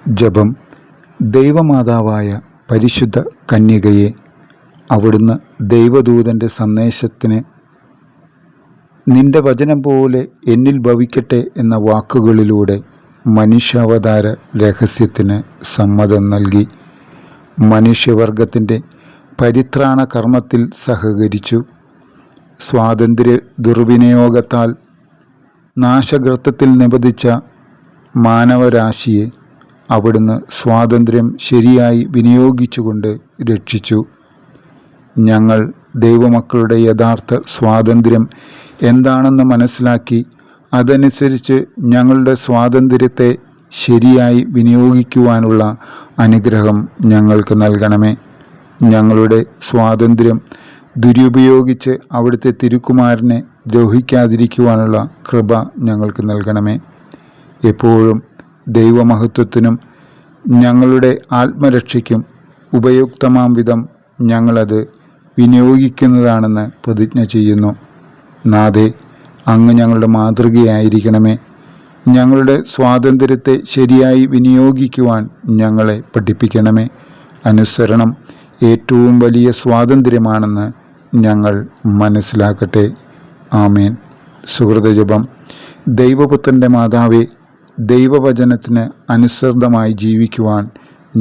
ജപം. ദൈവമാതാവായ പരിശുദ്ധ കന്യകയെ, അവിടുന്ന് ദൈവദൂതൻ്റെ സന്ദേശത്തിന് നിന്റെ വചനം പോലെ എന്നിൽ ഭവിക്കട്ടെ എന്ന വാക്കുകളിലൂടെ മനുഷ്യാവതാര രഹസ്യത്തിന് സമ്മതം നൽകി. മനുഷ്യവർഗത്തിൻ്റെ പരിത്രാണ കർമ്മത്തിൽ സഹകരിച്ചു. സ്വാതന്ത്ര്യ ദുർവിനിയോഗത്താൽ നാശഗർത്തത്തിൽ നിപതിച്ച മാനവരാശിയെ അവിടുന്ന് സ്വാതന്ത്ര്യം ശരിയായി വിനിയോഗിച്ചുകൊണ്ട് രക്ഷിച്ചു. ഞങ്ങൾ ദൈവമക്കളുടെ യഥാർത്ഥ സ്വാതന്ത്ര്യം എന്താണെന്ന് മനസ്സിലാക്കി അതനുസരിച്ച് ഞങ്ങളുടെ സ്വാതന്ത്ര്യത്തെ ശരിയായി വിനിയോഗിക്കുവാനുള്ള അനുഗ്രഹം ഞങ്ങൾക്ക് നൽകണമേ. ഞങ്ങളുടെ സ്വാതന്ത്ര്യം ദുരുപയോഗിച്ച് അവിടുത്തെ തിരുക്കുമാരനെ ദ്രോഹിക്കാതിരിക്കുവാനുള്ള കൃപ ഞങ്ങൾക്ക് നൽകണമേ. എപ്പോഴും ദൈവമഹത്വത്തിനും ഞങ്ങളുടെ ആത്മരക്ഷയ്ക്കും ഉപയുക്തമാം വിധം ഞങ്ങളത് വിനിയോഗിക്കുന്നതാണെന്ന് പ്രതിജ്ഞ ചെയ്യുന്നു. നാഥേ, അങ്ങ് ഞങ്ങളുടെ മാതൃകയായിരിക്കണമേ. ഞങ്ങളുടെ സ്വാതന്ത്ര്യത്തെ ശരിയായി വിനിയോഗിക്കുവാൻ ഞങ്ങളെ പഠിപ്പിക്കണമേ. അനുസരണം ഏറ്റവും വലിയ സ്വാതന്ത്ര്യമാണെന്ന് ഞങ്ങൾ മനസ്സിലാക്കട്ടെ. ആമേൻ. സുഹൃതജപം. ദൈവപുത്രൻ്റെ മാതാവേ, ദൈവവചനത്തിന് അനുസൃതമായി ജീവിക്കുവാൻ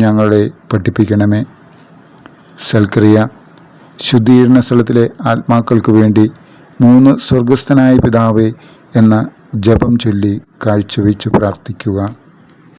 ഞങ്ങളെ പഠിപ്പിക്കണമേ. സൽക്രിയ. ശുദ്ധീകരണ സ്ഥലത്തിലെ ആത്മാക്കൾക്ക് വേണ്ടി 3 സ്വർഗസ്ഥനായ പിതാവേ എന്ന ജപം ചൊല്ലി കാഴ്ചവെച്ച് പ്രാർത്ഥിക്കുക.